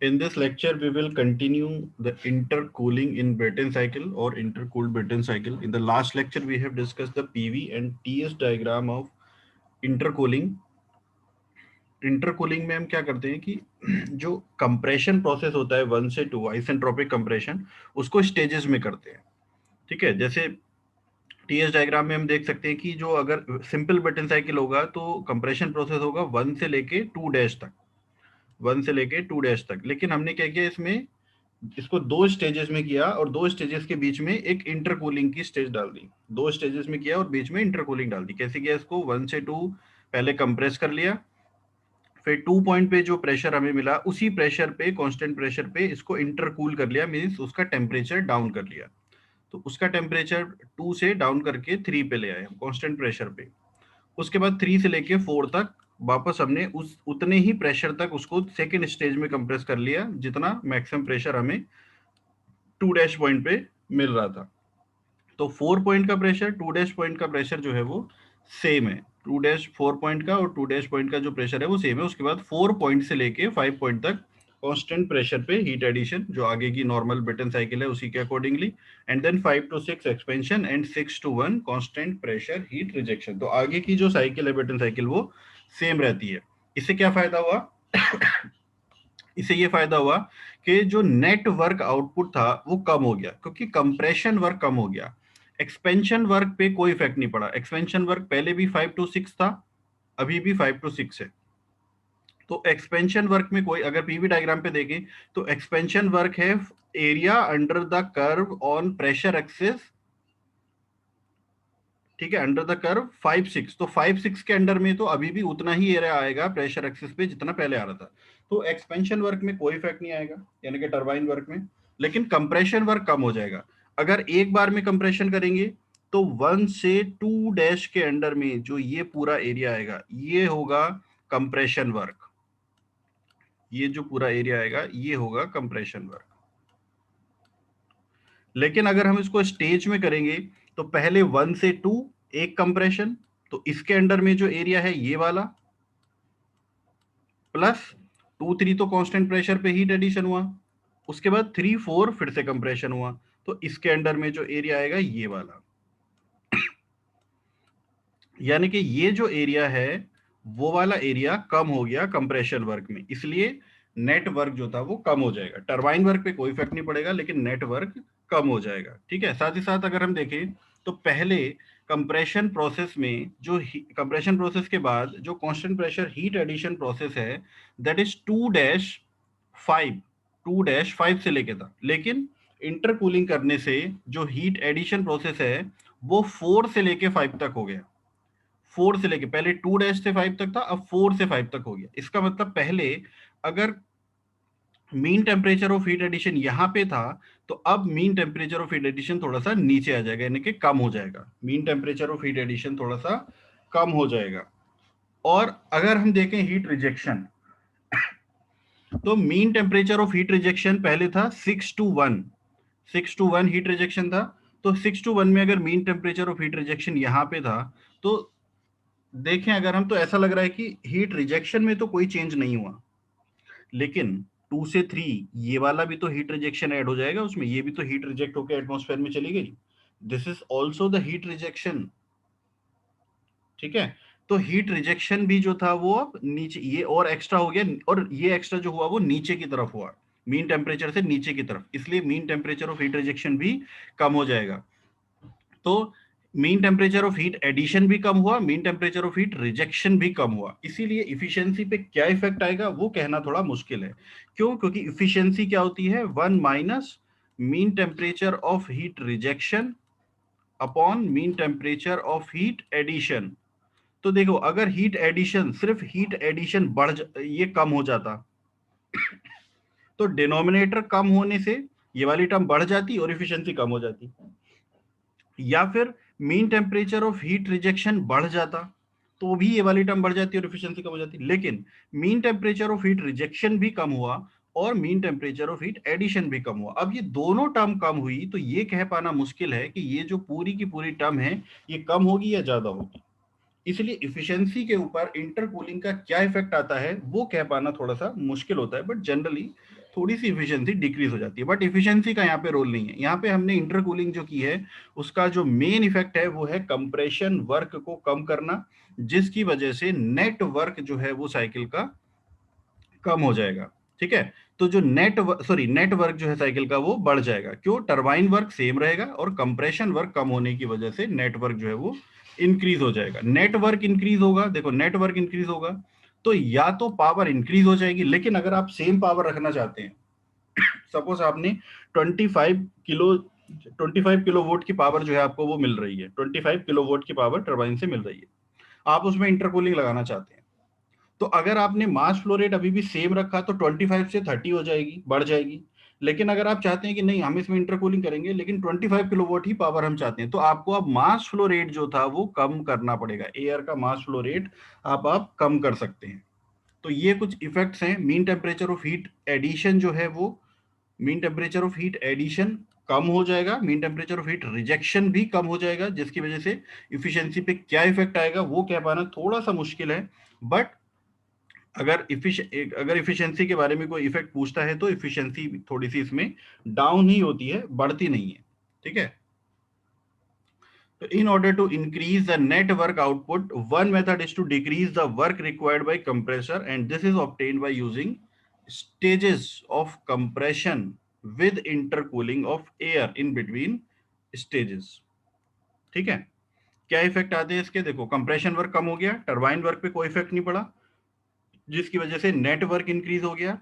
In this lecture, we will continue the intercooling in Brayton cycle or intercooled Brayton cycle. In the last lecture, we have discussed the PV and TS diagram of intercooling. Intercooling में हम क्या करते हैं कि जो compression process होता है 1 से 2 आइसेंट्रोपिक कंप्रेशन, उसको स्टेजेस में करते हैं। ठीक है, जैसे टीएस डायग्राम में हम देख सकते हैं कि जो अगर सिंपल ब्रेटन साइकिल होगा तो कंप्रेशन प्रोसेस होगा 1 से लेके 2 डैश तक, 1 से लेके 2 डैश तक। लेकिन हमने क्या किया इसमें, इसको दो स्टेजेस में किया और दो स्टेजेस के बीच में एक इंटरकूलिंग की स्टेज डाल दी। दो स्टेजेस में किया और बीच में इंटरकूलिंग डाल दी। कैसे किया इसको, 1 से 2 पहले कंप्रेस कर लिया, फिर 2 पॉइंट पे जो प्रेशर हमें मिला उसी प्रेशर पे, कांस्टेंट प्रेशर पे इसको इंटरकूल कर लिया, मींस उसका टेम्परेचर डाउन कर लिया। तो उसका टेम्परेचर 2 से डाउन करके 3 पे ले आए हम कांस्टेंट प्रेशर पे। उसके बाद 3 से लेके 4 तक वापस हमने उस उतने ही प्रेशर तक उसको सेकंड स्टेज में कंप्रेस कर लिया जितना मैक्सिमम प्रेशर हमें 2 डैश पॉइंट पे मिल रहा था। तो 4 पॉइंट का प्रेशर, 2 डैश पॉइंट का प्रेशर जो है वो सेम है। 2 डैश 4 पॉइंट का और 2 डैश पॉइंट का जो प्रेशर है वो सेम है। उसके बाद 4 पॉइंट से लेके 5 पॉइंट तक कांस्टेंट प्रेशर पे हीट एडिशन, जो आगे की नॉर्मल ब्रेटन साइकिल है उसी के accordingly, and then 5 to 6 expansion and 6 to 1 constant pressure heat rejection. तो आगे की जो साइकिल है ब्रेटन साइकिल वो सेम रहती है। इससे क्या फायदा हुआ इससे ये फायदा हुआ कि जो नेट वर्क आउटपुट था वो कम हो गया, क्योंकि कंप्रेशन वर्क कम हो गया। एक्सपेंशन वर्क पे कोई इफेक्ट नहीं पड़ा। एक्सपेंशन वर्क पहले भी 5 to 6 था, अभी भी 5 to 6 है। तो एक्सपेंशन वर्क में कोई, अगर पीवी डायग्राम पे देखें तो एक्सपेंशन वर्क है area under the curve on pressure axis. ठीक है, अंडर द कर्व 5-6। तो 5-6 के अंडर में तो अभी भी उतना ही एरिया आएगा प्रेशर एक्सिस पे जितना पहले आ रहा था। तो एक्सपेंशन वर्क में कोई इफेक्ट नहीं आएगा, यानी कि टरबाइन वर्क में। लेकिन कंप्रेशन वर्क कम हो जाएगा। अगर एक बार में कंप्रेशन करेंगे तो 1 से 2 डैश के अंडर में जो ये पूरा एरिया आएगा ये होगा कंप्रेशन वर्क। ये जो पूरा एरिया आएगा ये होगा कंप्रेशन वर्क। लेकिन अगर हम इसको स्टेज में करेंगे तो पहले 1 से 2 एक कंप्रेशन, तो इसके अंडर में जो एरिया है ये वाला, प्लस 2-3 तो कांस्टेंट प्रेशर पे हीट एडिशन हुआ। उसके बाद 3-4 फिर से कंप्रेशन हुआ, तो इसके अंडर में जो एरिया आएगा ये वाला। यानी कि ये जो एरिया है वो वाला एरिया कम हो गया कंप्रेशन वर्क में, इसलिए नेट वर्क जो था वो कम हो जाएगा। टरबाइन वर्क पे कोई इफेक्ट नहीं पड़ेगा, लेकिन नेट वर्क कम हो जाएगा। ठीक है, साथ ही साथ अगर हम देखें तो पहले कंप्रेशन प्रोसेस में जो कंप्रेशन प्रोसेस के बाद जो constant pressure heat addition process है दैट इज 2-5, 2-5 से लेके था। लेकिन इंटरकूलिंग करने से जो हीट एडिशन प्रोसेस है वो 4 से लेके 5 तक हो गया। 4 से लेके, पहले 2 डैश से 5 तक था, अब 4 से 5 तक हो गया। इसका मतलब पहले अगर mean temperature of heat addition यहाँ पे था तो अब mean temperature of heat addition थोड़ा सा नीचे आ जाएगा, यानी कि कम हो जाएगा। Mean temperature of heat addition थोड़ा सा कम हो जाएगा। और अगर हम देखें हीट रिजेक्शन, तो mean temperature of heat rejection पहले था 6-1, 6-1 हीट रिजेक्शन था। तो 6-1 में अगर mean temperature of heat rejection यहाँ पे था तो देखें अगर हम, तो ऐसा लग रहा है कि हीट रिजेक्शन में तो कोई चेंज नहीं हुआ। लेकिन 2 से 3 ये वाला भी तो हीट रिजेक्शन ऐड हो जाएगा उसमें, ये भी तो हीट रिजेक्ट होकर एटमॉस्फेयर में चली गई। This is also the heat rejection. ठीक है, तो हीट रिजेक्शन भी जो था वो अब नीचे, ये और एक्स्ट्रा हो गया, और ये एक्स्ट्रा जो हुआ वो नीचे की तरफ हुआ, मीन टेम्परेचर से नीचे की तरफ, इसलिए mean temperature of heat rejection भी कम हो जाएगा। तो mean temperature of heat addition भी कम हुआ, mean temperature of heat rejection भी कम हुआ। इसीलिए इफिशियंसी पे क्या इफेक्ट आएगा वो कहना थोड़ा मुश्किल है। क्यों? क्योंकि इफिशियंसी क्या होती है, 1 minus mean temperature of heat rejection upon mean temperature of heat addition. तो देखो, अगर हीट एडिशन, सिर्फ हीट एडिशन ये कम हो जाता तो डिनोमिनेटर कम होने से ये वाली टर्म बढ़ जाती और इफिशियंसी कम हो जाती। या फिर mean temperature of heat rejection बढ़ जाता तो भी ये वाली टर्म बढ़ जाती और एफिशिएंसी कम हो जाती। लेकिन mean temperature of heat rejection भी कम हुआ और mean temperature of heat addition भी कम हुआ। अब ये दोनों टर्म कम हुई तो ये कह पाना मुश्किल है कि ये जो पूरी की पूरी टर्म है ये कम होगी या ज्यादा होगी। इसलिए इफिशियंसी के ऊपर इंटरकूलिंग का क्या इफेक्ट आता है वो कह पाना थोड़ा सा मुश्किल होता है, बट जनरली थोड़ी सी इफिशियंसी डिक्रीज हो जाती है, बट इफिशियंसी का यहाँ पे रोल नहीं है। यहाँ पे हमने इंटरकूलिंग जो की है उसका जो मेन इफेक्ट है वो है कंप्रेशन वर्क को कम करना, जिसकी वजह से नेट वर्क जो है वो साइकिल का कम हो जाएगा। ठीक है, तो जो नेट वर्क जो है साइकिल का वो बढ़ जाएगा। क्यों? टरबाइन वर्क सेम रहेगा और कंप्रेशन वर्क कम होने की वजह से नेट वर्क जो है वो इंक्रीज हो जाएगा। नेटवर्क इंक्रीज होगा, देखो नेटवर्क इंक्रीज होगा तो या तो पावर इंक्रीज हो जाएगी, लेकिन अगर आप सेम पावर रखना चाहते हैं, सपोज आपने 25 किलो वोट की पावर जो है आपको वो मिल रही है, 25 किलो वोट की पावर टरबाइन से मिल रही है, आप उसमें इंटरकूलिंग लगाना चाहते हैं, तो अगर आपने मास फ्लो रेट अभी भी सेम रखा तो 25 से 30 हो जाएगी, बढ़ जाएगी। लेकिन अगर आप चाहते हैं कि नहीं हम इसमें इंटरकूलिंग करेंगे लेकिन 25 किलोवाट ही पावर हम चाहते हैं, तो आपको अब मास फ्लो रेट जो था वो कम करना पड़ेगा। एयर का मास फ्लो रेट आप कम कर सकते हैं। तो ये कुछ इफेक्ट्स हैं। Mean temperature of heat addition जो है वो, mean temperature of heat addition कम हो जाएगा, mean temperature of heat rejection भी कम हो जाएगा, जिसकी वजह से इफिशियंसी पे क्या इफेक्ट आएगा वो कह पाना थोड़ा सा मुश्किल है। बट अगर इफिशियंसी के बारे में कोई इफेक्ट पूछता है तो इफिशियंसी थोड़ी सी इसमें डाउन ही होती है, बढ़ती नहीं है। ठीक है, तो in order to increase the net work output, one method is to decrease the work required by compressor, and this is obtained by using stages of compression with intercooling of air in between stages. ठीक है, क्या effect आते हैं इसके? देखो compression work कम हो गया, turbine work पे कोई इफेक्ट नहीं पड़ा, जिसकी वजह से नेटवर्क इंक्रीज हो गया।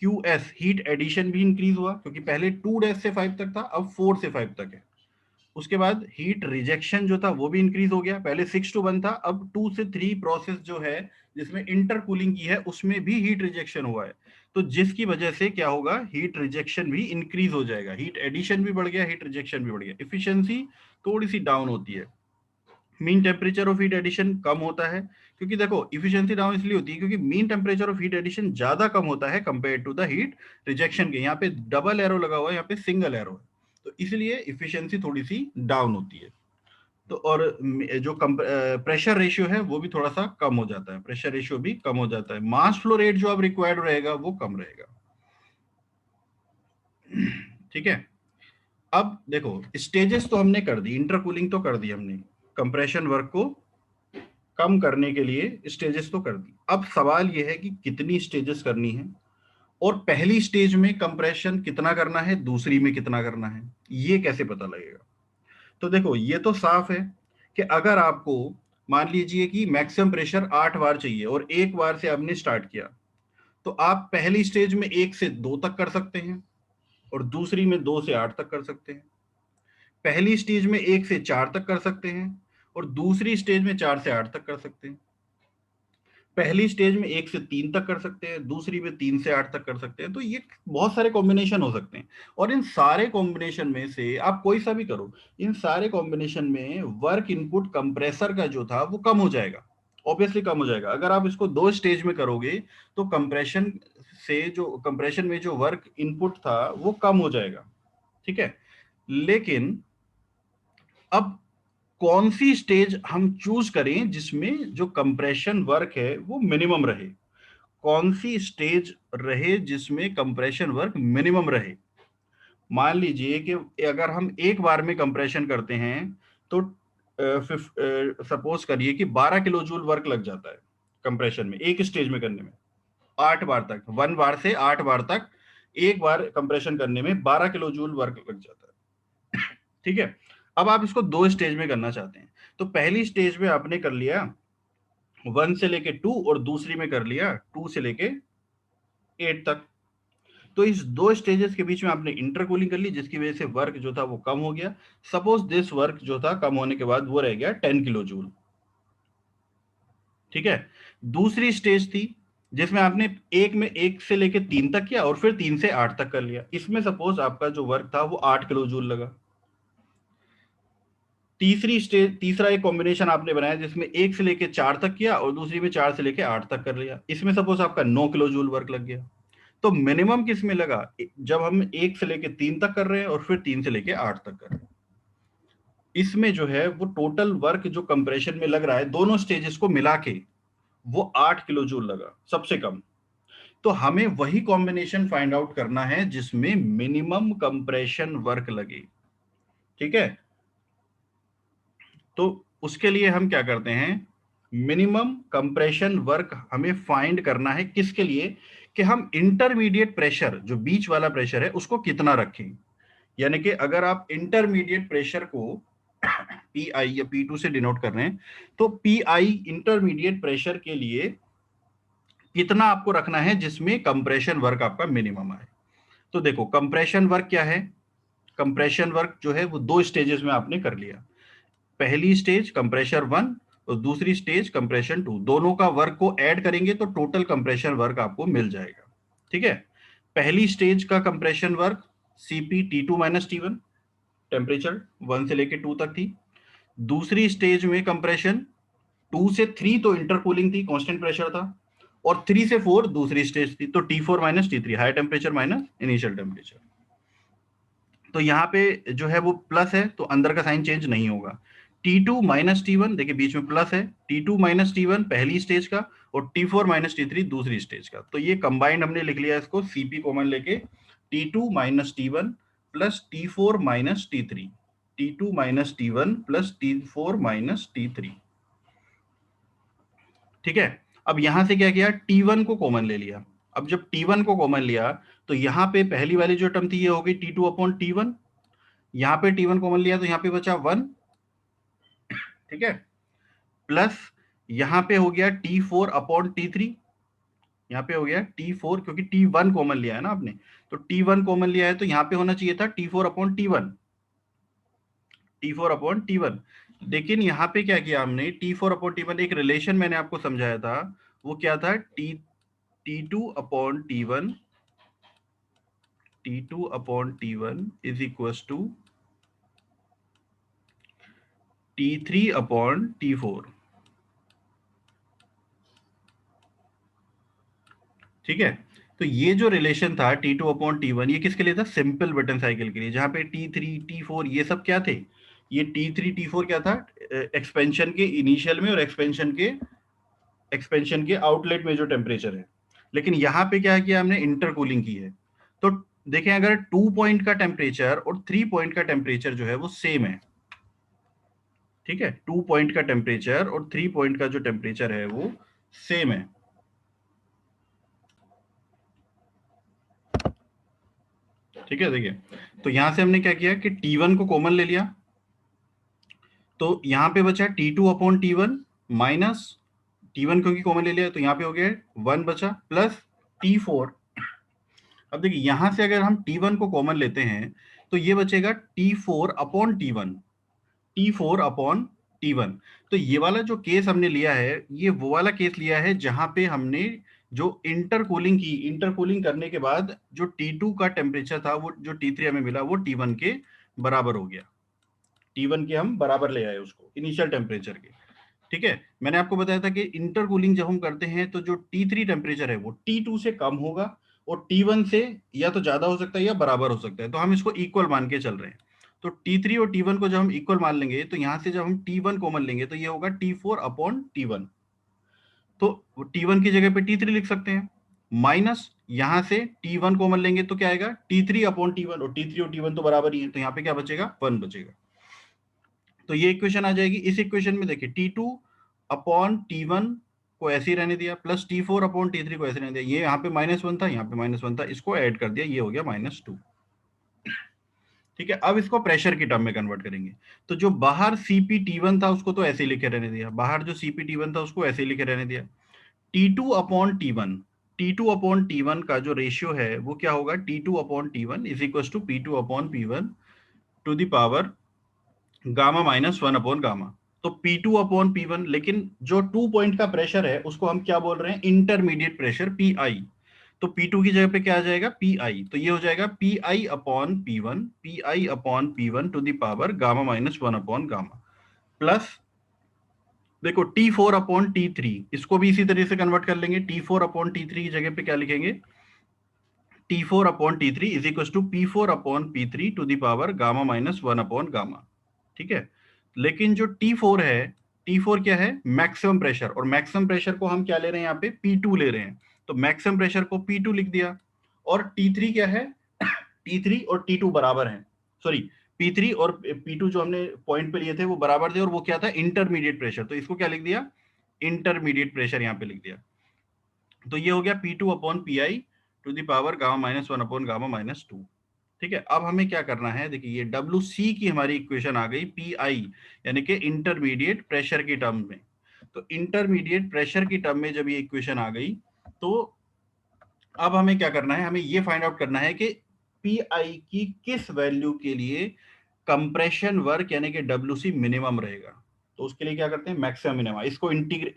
QS हीट एडिशन भी इंक्रीज हुआ, क्योंकि पहले 2 से 5 तक था, अब 4 से 5 तक है। उसके बाद हीट रिजेक्शन जो था वो भी इंक्रीज हो गया, पहले 6 to 1 था, अब 2 से 3 प्रोसेस जो है जिसमें इंटरकूलिंग की है उसमें भी हीट रिजेक्शन हुआ है, तो जिसकी वजह से क्या होगा, हीट रिजेक्शन भी इंक्रीज हो जाएगा, हीट एडिशन भी बढ़ गया, हीट रिजेक्शन भी बढ़ गया, इफिशियंसी थोड़ी सी डाउन होती है। Mean temperature of heat addition कम होता है, क्योंकि देखो इफिशियंसी डाउन इसलिए होती है क्योंकि mean temperature of heat addition ज्यादा कम होता है compare to the heat rejection के। यहाँ पे डबल एरो लगा हुआ है, यहाँ पे सिंगल एरो है, तो इसलिए इफिशियंसी थोड़ी सी डाउन होती है। तो और जो प्रेशर रेशियो है वो भी थोड़ा सा कम हो जाता है, प्रेशर रेशियो भी कम हो जाता है, मास फ्लो रेट जो अब रिक्वायर्ड रहेगा वो कम रहेगा। ठीक है, अब देखो स्टेजेस तो हमने कर दी, इंटरकूलिंग तो कर दी हमने, कंप्रेशन वर्क को कम करने के लिए स्टेजेस तो कर दी। अब सवाल यह है कि कितनी स्टेजेस करनी है, और पहली स्टेज में कंप्रेशन कितना करना है, दूसरी में कितना करना है, ये कैसे पता लगेगा? तो देखो ये तो साफ है कि अगर आपको मान लीजिए कि मैक्सिमम प्रेशर 8 बार चाहिए और 1 बार से आपने स्टार्ट किया, तो आप पहली स्टेज में 1 से 2 तक कर सकते हैं और दूसरी में 2 से 8 तक कर सकते हैं। पहली स्टेज में 1 से 4 तक कर सकते हैं और दूसरी स्टेज में 4 से 8 तक कर सकते हैं। पहली स्टेज में 1 से 3 तक कर सकते हैं, दूसरी में 3 से 8 तक कर सकते हैं। तो ये बहुत सारे कॉम्बिनेशन हो सकते हैं, और इन सारे कॉम्बिनेशन में से आप कोई सा भी करो, इन सारे कॉम्बिनेशन में वर्क इनपुट कंप्रेसर का जो था वो कम हो जाएगा, ऑब्वियसली कम हो जाएगा। अगर आप इसको 2 स्टेज में करोगे तो कंप्रेशन में जो वर्क इनपुट था वो कम हो जाएगा। ठीक है, लेकिन अब कौन सी स्टेज हम चूज करें जिसमें जो कंप्रेशन वर्क है वो मिनिमम रहे? कौन सी स्टेज रहे जिसमें कंप्रेशन वर्क मिनिमम रहे? मान लीजिए कि अगर हम 1 बार में कंप्रेशन करते हैं तो सपोज करिए कि 12 किलो जूल वर्क लग जाता है कंप्रेशन में, एक स्टेज में करने में 8 बार तक, 1 बार से 8 बार तक, 1 बार कंप्रेशन करने में 12 किलो जूल वर्क लग जाता है। ठीक है, अब आप इसको 2 स्टेज में करना चाहते हैं, तो पहली स्टेज में आपने कर लिया 1 से लेके 2 और दूसरी में कर लिया 2 से लेके 8 तक। तो इस 2 स्टेजेस के बीच में आपने इंटरकूलिंग कर ली, जिसकी वजह से वर्क जो था वो कम हो गया। सपोज दिस वर्क जो था कम होने के बाद वो रह गया 10 किलो जूल। ठीक है, दूसरी स्टेज थी जिसमें आपने 1 से लेके 3 तक किया और फिर 3 से 8 तक कर लिया, इसमें सपोज आपका जो वर्क था वो 8 किलो जूल लगा। तीसरा एक कॉम्बिनेशन आपने बनाया जिसमें 1 से लेके 4 तक किया और दूसरी में 4 से लेके 8 तक कर लिया, इसमें सपोज आपका 9 किलो जूल वर्क लग गया। तो मिनिमम किस में लगा? जब हम 1 से लेके 3 तक कर रहे हैं और फिर 3 से लेके 8 तक कर रहे हैं। इसमें जो है वो टोटल वर्क जो कंप्रेशन में लग रहा है दोनों स्टेजेस को मिला के वो 8 किलो जूल लगा सबसे कम। तो हमें वही कॉम्बिनेशन फाइंड आउट करना है जिसमें मिनिमम कंप्रेशन वर्क लगे। ठीक है, तो उसके लिए हम क्या करते हैं, मिनिमम कंप्रेशन वर्क हमें फाइंड करना है किसके लिए, कि हम इंटरमीडिएट प्रेशर जो बीच वाला प्रेशर है उसको कितना रखें। यानी कि अगर आप इंटरमीडिएट प्रेशर को पी आई या P2 से डिनोट कर रहे हैं, तो पी आई इंटरमीडिएट प्रेशर के लिए कितना आपको रखना है जिसमें कंप्रेशन वर्क आपका मिनिमम आए। तो देखो कंप्रेशन वर्क क्या है, कंप्रेशन वर्क जो है वो दो स्टेजेस में आपने कर लिया। पहली स्टेज कंप्रेशर 1 और दूसरी स्टेज कंप्रेशन 2, दोनों का वर्क को ऐड करेंगे तो टोटल कंप्रेशन वर्क आपको मिल जाएगा। ठीक है, पहली स्टेज का compression work CP T2 minus T1, temperature 1 से लेके 2 तक थी। दूसरी स्टेज में कंप्रेशन 2 से 3 तो इंटरकूलिंग थी, कांस्टेंट प्रेशर था, और 3 से 4 दूसरी स्टेज थी, तो T4 minus T3 high temperature minus initial temperature. तो यहाँ पे जो है वो प्लस है तो अंदर का साइन चेंज नहीं होगा। T2 माइनस T1, देखिए बीच में प्लस है, T2 माइनस T1 पहली स्टेज का और T4 माइनस T3 दूसरी स्टेज का। तो ये कंबाइंड हमने लिख लिया इसको CP कॉमन लेके, T2 minus T1 plus T4 minus T3, T2 minus T1 plus T4 minus T3। ठीक है, अब यहां से क्या किया, T1 को कॉमन ले लिया। अब जब T1 को कॉमन लिया तो यहाँ पे पहली वाली जो टर्म थी ये हो गई T2 अपॉन T1, यहाँ पे T1 कॉमन लिया तो यहाँ पे बचा 1। ठीक है, प्लस यहाँ पे हो गया T4 अपॉन T3, यहाँ पे हो गया T4 क्योंकि T1 कॉमन लिया है ना आपने, तो T1 कॉमन लिया है तो यहाँ पे होना चाहिए था T4 upon T1, T4 upon T1। लेकिन यहाँ पे क्या किया हमने, T4 अपॉन T1 एक रिलेशन मैंने आपको समझाया था, वो क्या था, T2 upon T1, T2 upon T1 is equal to T3 upon T4। ठीक है, तो ये जो रिलेशन था T2 अपॉन T1 ये किसके लिए था, सिंपल बटन साइकिल के लिए, जहां पे T3 T4 ये सब क्या थे, ये T3 T4 क्या था, एक्सपेंशन के इनिशियल में और एक्सपेंशन के आउटलेट में जो टेम्परेचर है। लेकिन यहाँ पे क्या किया हमने, इंटरकूलिंग की है। तो देखें अगर 2 पॉइंट का टेम्परेचर और 3 पॉइंट का टेम्परेचर जो है वो सेम है, ठीक है, 2 पॉइंट का टेम्परेचर और 3 पॉइंट का जो टेम्परेचर है वो सेम है। ठीक है, देखिए तो यहां से हमने क्या किया कि T1 को कॉमन ले लिया, तो यहां पे बचा T2 upon T1 minus T1 क्योंकि कॉमन ले लिया तो यहाँ पे हो गया 1 बचा, प्लस T4। अब देखिए यहां से अगर हम T1 को कॉमन लेते हैं तो ये बचेगा T4 upon T1, T4 upon T1। तो ये वाला जो केस हमने लिया है ये वो वाला केस लिया है जहां पे हमने जो इंटरकूलिंग की, इंटरकूलिंग करने के बाद जो T2 का टेम्परेचर था वो जो T3 हमें मिला वो T1 के बराबर हो गया, T1 के हम बराबर ले आए उसको इनिशियल टेम्परेचर के। ठीक है, मैंने आपको बताया था कि इंटरकूलिंग जब हम करते हैं तो जो T3 टेम्परेचर है वो T2 से कम होगा और T1 से या तो ज्यादा हो सकता है या बराबर हो सकता है, तो हम इसको इक्वल मान के चल रहे हैं। तो T3 और T1 को जब हम इक्वल मान लेंगे तो यहां से जब हम T1 कॉमन लेंगे तो ये होगा T4 अपॉन T1, तो T1 की जगह पे T3 लिख सकते हैं, माइनस यहां से T1 कॉमन लेंगे तो क्या आएगा T3 अपॉन T1, और T3 और T1 तो बराबर ही है तो यहाँ पे क्या बचेगा, 1 बचेगा। तो ये इक्वेशन आ जाएगी। इस इक्वेशन में देखिए T2 अपॉन T1 को ऐसे ही रहने दिया, प्लस T4 अपॉन T3 को ऐसे रहने दिया, ये यहाँ पे -1 था, यहाँ पे -1 था, इसको ऐड कर दिया, ये हो गया -2। ठीक है, अब इसको प्रेशर की टर्म में कन्वर्ट करेंगे, तो जो बाहर CpT1 था उसको तो ऐसे ही लिखे रहने दिया, बाहर जो CpT1 था उसको ऐसे ही लिखे रहने दिया। T2 upon T1, T2 upon T1 का जो रेशियो है वो क्या होगा, T2 upon T1 is equal to P2 upon P1 to the power gamma -1 upon gamma. तो P2 अपॉन P1, लेकिन जो 2 पॉइंट का प्रेशर है उसको हम क्या बोल रहे हैं, इंटरमीडिएट प्रेशर PI। तो P2 की जगह पे क्या आ जाएगा, PI, तो ये हो जाएगा PI upon P1, PI upon P1 to the power gamma -1 upon gamma, plus देखो T4 अपॉन T3, इसको भी इसी तरह से कन्वर्ट कर लेंगे, T4 अपॉन T3 की जगह पे क्या लिखेंगे, T4 upon T3 is equal to P4 upon P3 to the power gamma -1 upon gamma. ठीक है, लेकिन जो T4 है, T4 क्या है, मैक्सिमम प्रेशर, और मैक्सिमम प्रेशर को हम क्या ले रहे हैं यहाँ पे, P2 ले रहे हैं, तो मैक्सिमम प्रेशर को P2 लिख दिया। और T3 क्या है, T3 और T2 बराबर हैं, सॉरी P3 और P2 जो हमने पॉइंट पे लिए थे वो बराबर थे, और वो क्या था, इंटरमीडिएट प्रेशर, तो इसको क्या लिख दिया, इंटरमीडिएट प्रेशर यहाँ पे लिख दिया। तो ये हो गया P2 upon PI to the power gamma minus 1 upon gamma minus 2। ठीक है, अब हमें क्या करना है, देखिए ये WC की हमारी इक्वेशन आ गई PI यानी कि इंटरमीडिएट प्रेशर की टर्म में। तो इंटरमीडिएट प्रेशर की टर्म में जब ये इक्वेशन आ गई, तो अब हमें क्या करना है, हमें ये फाइंड आउट करना है कि PI की किस वैल्यू के लिए कंप्रेशन वर्क यानी कि WC मिनिमम रहेगा। तो उसके लिए क्या करते हैं, मैक्सिमम मिनिमम,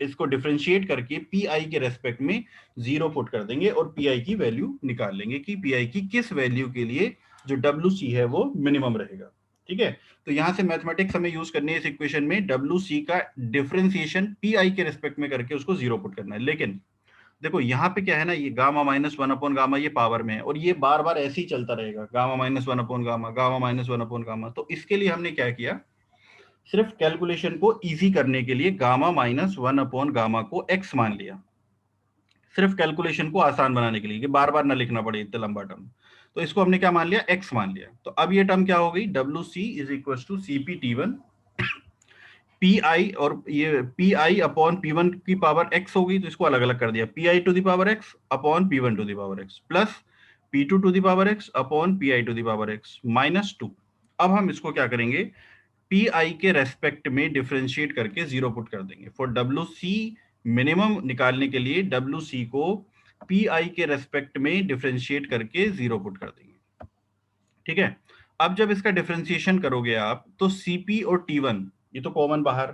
इसको डिफरेंशिएट करके PI के रेस्पेक्ट में 0 पुट कर देंगे और PI की वैल्यू निकाल लेंगे कि PI की किस वैल्यू के लिए जो WC है वो मिनिमम रहेगा। ठीक है, तो यहां से मैथमेटिक्स हमें यूज करनी है इस इक्वेशन में, WC का डिफरेंशिएशन PI के रेस्पेक्ट में करके उसको 0 पुट करना है। लेकिन देखो यहाँ पे क्या है ना, ये गामा माइनस 1 अपॉन गामा ये पावर में है, और ये बार बार ऐसे ही चलता रहेगा, gamma minus 1 upon gamma, gamma minus 1 upon gamma. तो इसके लिए हमने क्या किया, सिर्फ कैलकुलेशन को इजी करने के लिए गामा माइनस 1 अपॉन गामा को x मान लिया, सिर्फ कैलकुलेशन को आसान बनाने के लिए कि बार बार ना लिखना पड़े इतना लंबा टर्म। तो इसको हमने क्या मान लिया, x मान लिया। तो अब ये टर्म क्या हो गई, WC is equal to CP T1 PI, और ये PI अपॉन P1 की पावर x हो गई, तो इसको अलग अलग कर दिया, PI to the power x upon P1 to the power x plus P2 to the power x upon PI to the power x minus 2। अब हम इसको क्या करेंगे, PI के रेस्पेक्ट में डिफरेंशिएट करके 0 पुट कर देंगे। फॉर WC मिनिमम निकालने के लिए WC को PI के रेस्पेक्ट में डिफरेंशिएट करके 0 पुट कर देंगे। ठीक है, अब जब इसका डिफरेंशिएशन करोगे आप, तो CP और T1 ये तो कॉमन बाहर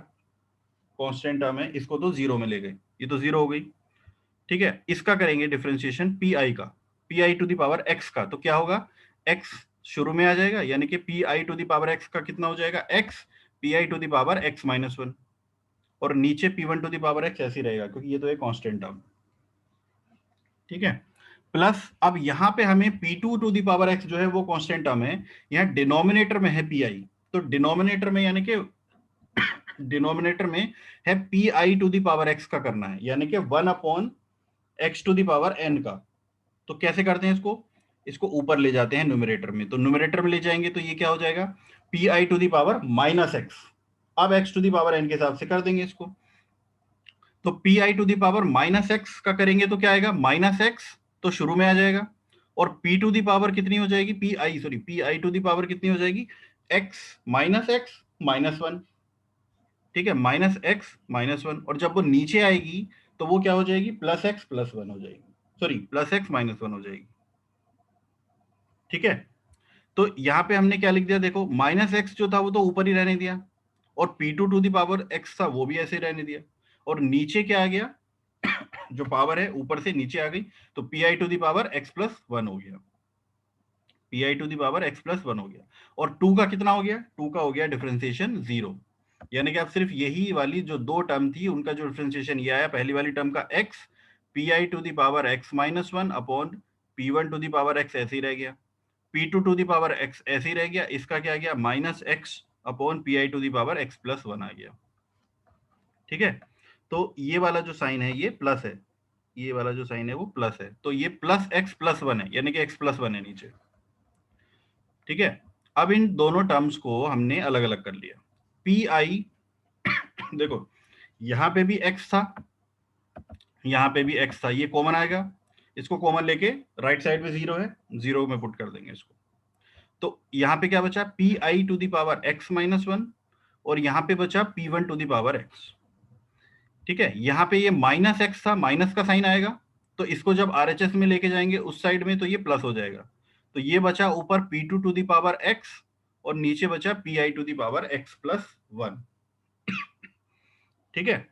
कांस्टेंट टर्म है, इसको तो 0 में ले गए, ये तो 0 हो गई। ठीक है, इसका करेंगे डिफरेंशिएशन PI का, PI to the power x का, तो क्या होगा, x शुरू में आ जाएगा, यानी कि PI to the power x का कितना हो जाएगा, x PI to the power x minus 1, और नीचे P1 to the power x ऐसे ही रहेगा क्योंकि ये तो एक कांस्टेंट टर्म। ठीक है, प्लस अब यहां पे हमें P2 to the power x जो है वो कांस्टेंट टर्म है, यहाँ डिनोमिनेटर में है PI, तो डिनोमिनेटर में यानी कि डिनोमिनेटर में है PI to the power x का करना है, यानी कि 1 upon x to the power n का। तो कैसे करते हैं इसको, इसको ऊपर ले जाते हैं न्यूमरेटर में, तो न्यूमरेटर में ले जाएंगे तो ये क्या हो जाएगा, PI to the power minus x। अब x to the power n के हिसाब से कर देंगे इसको, तो PI to the power minus x का करेंगे तो क्या आएगा, माइनस x, तो शुरू में आ जाएगा, और P टू द पावर कितनी हो जाएगी, PI टू द पावर कितनी हो जाएगी, x माइनस x माइनस 1। ठीक है, माइनस एक्स माइनस 1, और जब वो नीचे आएगी तो वो क्या हो जाएगी, प्लस एक्स प्लस 1 हो जाएगी, सॉरी प्लस एक्स माइनस 1 हो जाएगी। ठीक है, तो यहाँ पे हमने क्या लिख दिया, देखो माइनस एक्स जो था वो तो ऊपर ही रहने दिया, और P2 to the power x था वो भी ऐसे ही रहने दिया, और नीचे क्या आ गया, जो पावर है ऊपर से नीचे आ गई, तो PI to the power x plus 1 हो गया, PI to the power x plus 1 हो गया, और 2 का कितना हो गया, 2 का हो गया डिफरेंशिएशन 0। यानी कि आप सिर्फ यही वाली जो दो टर्म थी उनका जो डिफरेंशिएशन ये आया, पहली वाली टर्म का x PI to the power x minus 1 upon P1 to the power x ऐसे ही रह गया, P2 to the power x ऐसे ही रह गया, इसका क्या गया, minus x upon PI to the power x plus 1 आ गया। ठीक है, तो ये वाला जो साइन है ये प्लस है, ये वाला जो साइन है वो प्लस है, तो ये प्लस x प्लस 1 है, यानी कि x प्लस 1 है नीचे। ठीक है, अब इन दोनों टर्म्स को हमने अलग अलग कर लिया, PI देखो यहां पे भी x था, यहां पे भी x था, ये कॉमन आएगा, इसको कॉमन लेके राइट साइड में 0 है, 0 में पुट कर देंगे इसको, तो यहां पे क्या बचा, PI to the power x minus 1, और यहां पे बचा P1 to the power x। ठीक है, यहां पे ये माइनस x था, माइनस का साइन आएगा, तो इसको जब RHS में लेके जाएंगे उस साइड में तो ये प्लस हो जाएगा, तो ये बचा ऊपर P2 to the power x, और नीचे बचा PI to the power x plus 1। ठीक है,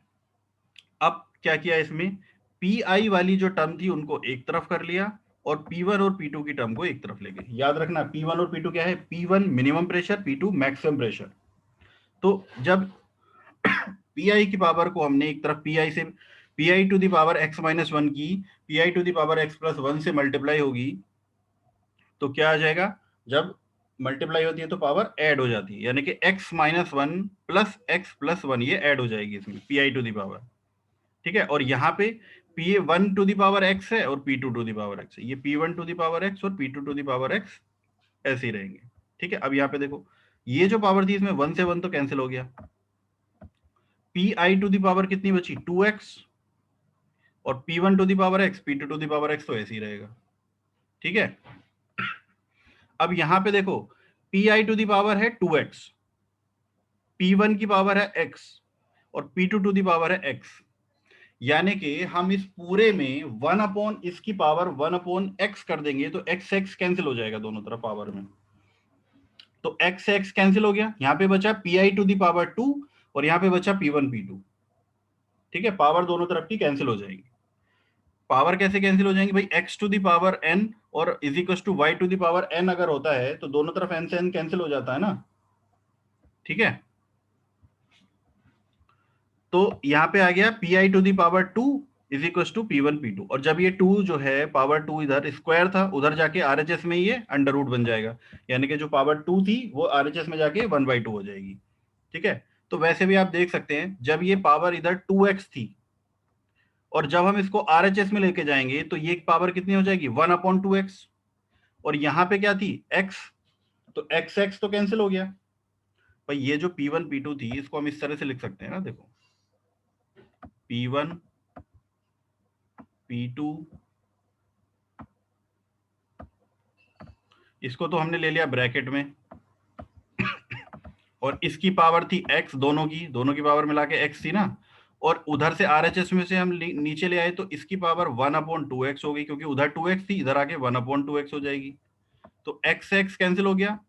अब क्या किया इसमें, PI वाली जो टर्म थी उनको एक तरफ कर लिया, और P1 और P2 की टर्म को एक तरफ ले गए। याद रखना P1 और P2 क्या है, P1 minimum pressure, P2 maximum pressure. तो जब PI की पावर को हमने एक तरफ PI से PI to the power x minus 1 की PI to the power x plus 1 से मल्टीप्लाई होगी, तो क्या आ जाएगा, जब मल्टीप्लाई होती है तो पावर ऐड हो जाती है, यानी कि x minus one plus x plus one ये ऐड हो जाएगी इसमें, पी टू दी पावर, ठीक है। और यहाँ पे P one to the power X है और P to the power X है, ये P one to the power X और P to the power X ऐसे ही रहेंगे, ठीक है। अब यहाँ पे देखो ये जो पावर थी इसमें वन से वन तो कैंसिल हो गया, P I to the power कितनी बची, 2x, और P one to the power x P to the power x तो ऐसे ही रहेगा, ठीक है। अब यहां पे देखो P I to the power है 2x, पी वन की पावर है x और पी टू दी पावर है x, यानी कि हम इस पूरे में वन अपॉन इसकी पावर वन अपॉन एक्स कर देंगे तो एक्स एक्स कैंसिल हो जाएगा दोनों तरफ पावर में, तो एक्स एक्स कैंसिल हो गया, यहां पे बचा P I to the power 2 और यहां पे बचा पी वन पी टू, ठीक है। पावर दोनों तरफ की कैंसिल हो जाएगी। पावर कैसे कैंसिल हो जाएंगे भाई, x to the power n और is equal to y to the power n अगर होता है तो दोनों तरफ n से n कैंसिल हो जाता है ना, ठीक है। तो यहां पे आ गया P I to the power 2 is equal to P one P two, और जब ये 2 जो है पावर 2 इधर स्क्वायर था उधर जाके आरएचएस में ये अंडर रूट बन जाएगा, यानी कि जो पावर 2 थी वो आरएचएस में जाके 1/2 हो जाएगी, ठीक है। तो वैसे भी आप देख सकते हैं जब ये पावर इधर 2x थी और जब हम इसको आरएचएस में लेके जाएंगे तो ये पावर कितनी हो जाएगी 1/2x, और यहां पे क्या थी x, तो x x तो कैंसिल हो गया भाई। ये जो P1 P2 थी इसको हम इस तरह से लिख सकते हैं ना, देखो P1 P2, इसको तो हमने ले लिया ब्रैकेट में और इसकी पावर थी x, दोनों की पावर मिला के x थी ना, और उधर से आरएचएस में से हम नीचे ले आए तो इसकी पावर 1/2x हो गई, क्योंकि उधर 2x थी इधर आके 1/2x हो जाएगी, तो x x कैंसिल हो गया,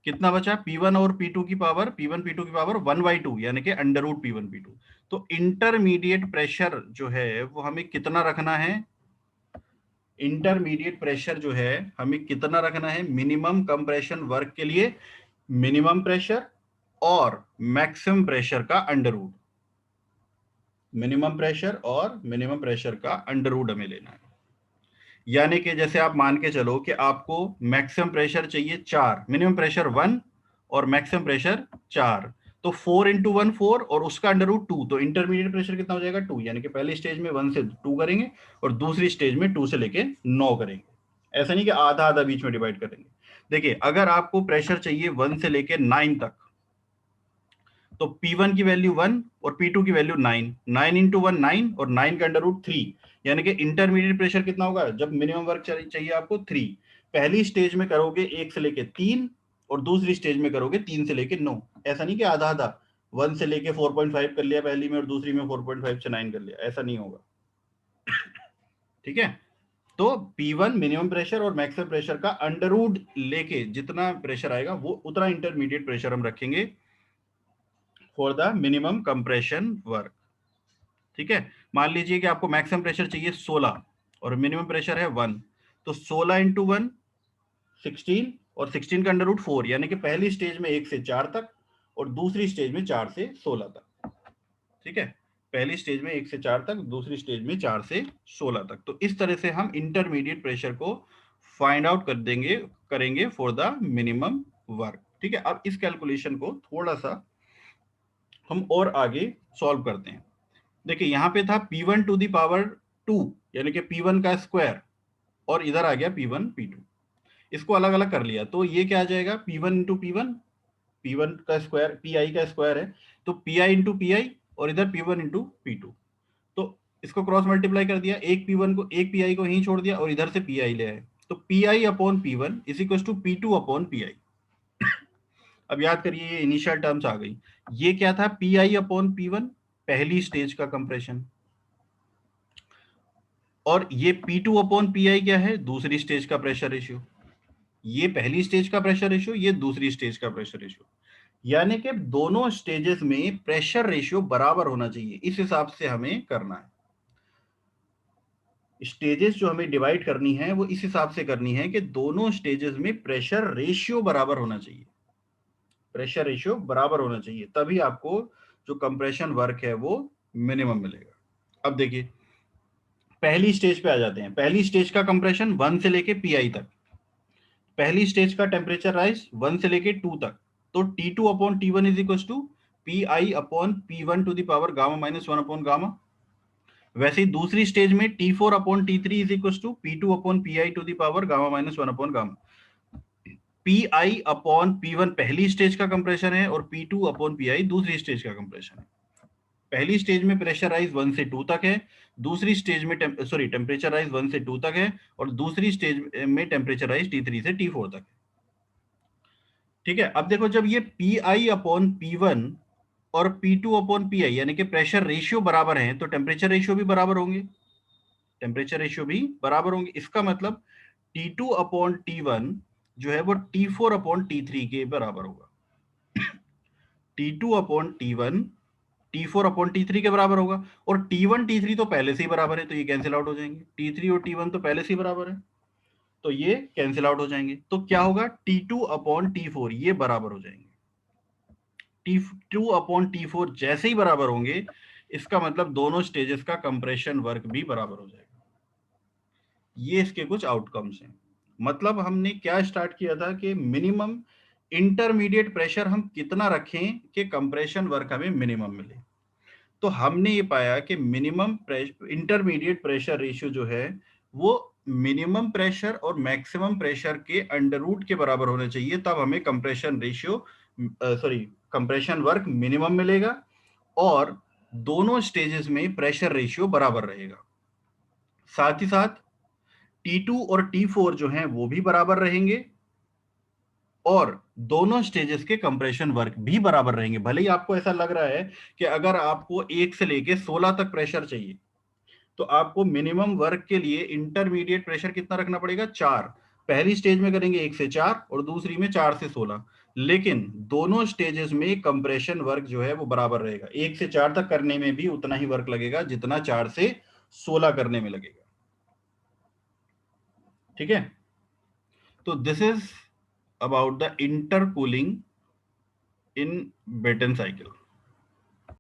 कितना बचा P1 और P2 की पावर, P1 P2 की पावर 1/2 यानी कि अंडर रूट P1 P2। तो इंटरमीडिएट प्रेशर जो है वो हमें कितना रखना है, इंटरमीडिएट प्रेशर जो है हमें कितना रखना है, मिनिमम कंप्रेशन वर्क के लिए मिनिमम प्रेशर और मैक्सिमम प्रेशर का अंडर रूट, मिनिमम प्रेशर और मिनिमम प्रेशर का अंडर रूट हमें लेना है। यानी कि जैसे आप मान के चलो कि आपको मैक्सिमम प्रेशर चाहिए 4, मिनिमम प्रेशर 1 और मैक्सिमम प्रेशर 4, तो 4 इंटू 1 4 और उसका अंडर रूट 2, तो इंटरमीडिएट प्रेशर कितना हो जाएगा 2, यानी कि पहली स्टेज में 1 से 2 करेंगे और दूसरी स्टेज में 2 से लेके 9 करेंगे, ऐसा नहीं कि आधा आधा बीच में डिवाइड करेंगे। देखिए अगर आपको प्रेशर चाहिए 1 से लेके 9 तक तो P1 की वैल्यू 1 और P2 की वैल्यू 9, 9 इंटू 1 9 और 9 का अंडर रूट 3, यानी कि इंटरमीडिएट प्रेशर कितना होगा जब मिनिमम वर्क चाहिए आपको 3, पहली स्टेज में करोगे 1 से लेके 3 और दूसरी स्टेज में करोगे 3 से लेके 9, ऐसा नहीं कि आधा आधा 1 से लेके 4.5 कर लिया पहली में और दूसरी में 4.5 से 9 कर लिया, ऐसा नहीं होगा, ठीक है। तो P1 मिनिमम प्रेशर और मैक्सिमम प्रेशर का अंडर रूट लेके जितना प्रेशर आएगा वो उतना इंटरमीडिएट प्रेशर हम रखेंगे for the minimum compression work, ठीक है। मान लीजिए कि आपको मैक्सिमम प्रेशर चाहिए 16 और मिनिमम प्रेशर है 1, तो 16 इंटू 1 16 और 16 का अंडर रूट 4, यानी कि पहली स्टेज में 1 से 4 तक और दूसरी स्टेज में 4 से 16 तक, ठीक है। पहली स्टेज में 1 से 4 तक, दूसरी स्टेज में 4 से 16 तक। तो इस तरह से हम इंटरमीडिएट प्रेशर को फाइंड आउट कर देंगे, करेंगे फॉर द मिनिमम वर्क, ठीक है। अब इस कैलकुलेशन को थोड़ा सा हम और आगे सॉल्व करते हैं। देखिए यहाँ पे था P1 टू दी पावर 2 यानी कि P1 का स्क्वायर और इधर आ गया P1 P2, इसको अलग अलग कर लिया तो ये क्या आ जाएगा P1 इंटू P1, P1 का स्क्वायर PI का स्क्वायर है तो PI इंटू PI और इधर P1 इंटू P2, तो इसको क्रॉस मल्टीप्लाई कर दिया, एक P1 को एक PI को यहीं छोड़ दिया और इधर से PI ले आए, तो PI upon P1 is equal to P2 upon PI। अब याद करिए ये इनिशियल टर्म्स आ गई, ये क्या था PI अपॉन P1 पहली स्टेज का कंप्रेशन, और ये P2 अपॉन PI क्या है दूसरी स्टेज का प्रेशर रेशियो, ये पहली स्टेज का प्रेशर रेशियो ये दूसरी स्टेज का प्रेशर रेशियो, यानी कि दोनों स्टेजेस में प्रेशर रेशियो बराबर होना चाहिए, इस हिसाब से हमें करना है। स्टेजेस जो हमें डिवाइड करनी है वो इस हिसाब से करनी है कि दोनों स्टेजेस में प्रेशर रेशियो बराबर होना चाहिए, प्रेशर रेशियो बराबर होना चाहिए, तभी आपको जो कंप्रेशन वर्क है वो मिनिमम मिलेगा। अब देखिए पहली स्टेज पे आ जाते हैं, पहली स्टेज का कंप्रेशन 1 से लेके PI तक, पहली स्टेज का टेम्परेचर राइज 1 से लेके 2 तक, तो T2 upon T1 is equal to Pi upon P1 to the power gamma minus 1 upon gamma. वैसे ही दूसरी स्टेज में T4 upon T3 is equal to P2 upon Pi to the power gamma minus 1 upon gamma. Pi upon P1 पहली stage का compression है और P2 upon Pi दूसरी stage का कंप्रेशन है। पहली स्टेज में प्रेशर राइज 1 से 2 तक है, दूसरी स्टेज में टेम्परेचर राइज 1 से 2 तक है, और दूसरी स्टेज में टेम्परेचर राइज T3 से T4 तक है। ठीक है, अब देखो जब ये Pi अपॉन P1 और P2 अपॉन Pi यानी कि प्रेशर रेशियो बराबर हैं, तो टेम्परेचर रेशियो भी बराबर होंगे, टेम्परेचर रेशियो भी बराबर होंगे। इसका मतलब T2 अपॉन T1 जो है वो T4 अपॉन T3 के बराबर होगा। T2 upon T1 T4 upon T3 के बराबर होगा, और T1 T3 तो पहले से ही बराबर है, तो ये कैंसिल आउट हो जाएंगे। T3 और T1 तो पहले से ही बराबर है, तो ये कैंसिल आउट हो जाएंगे। तो क्या होगा, T2 अपॉन T4 ये बराबर हो जाएंगे। T2 अपॉन T4 जैसे ही बराबर होंगे, इसका मतलब दोनों स्टेजेस का कंप्रेशन वर्क भी बराबर हो जाएगा। ये इसके कुछ आउटकम्स हैं। मतलब हमने क्या स्टार्ट किया था कि मिनिमम इंटरमीडिएट प्रेशर हम कितना रखें कि कंप्रेशन वर्क हमें मिनिमम मिले। तो हमने ये पाया कि मिनिमम इंटरमीडिएट प्रेशर रेशियो जो है वो मिनिमम प्रेशर और मैक्सिमम प्रेशर के अंडर रूट के बराबर होना चाहिए, तब हमें compression ratio compression work minimum मिलेगा और दोनों स्टेजेस में प्रेशर रेशियो बराबर रहेगा। साथ ही साथ T2 और T4 जो हैं वो भी बराबर रहेंगे और दोनों स्टेजेस के कंप्रेशन वर्क भी बराबर रहेंगे। भले ही आपको ऐसा लग रहा है कि अगर आपको 1 से लेके 16 तक प्रेशर चाहिए, तो आपको मिनिमम वर्क के लिए इंटरमीडिएट प्रेशर कितना रखना पड़ेगा, 4। पहली स्टेज में करेंगे 1 से 4 और दूसरी में 4 से 16, लेकिन दोनों स्टेजेस में कंप्रेशन वर्क जो है वो बराबर रहेगा। 1 से 4 तक करने में भी उतना ही वर्क लगेगा जितना 4 से 16 करने में लगेगा। ठीक है, तो this is about the intercooling in Brayton cycle.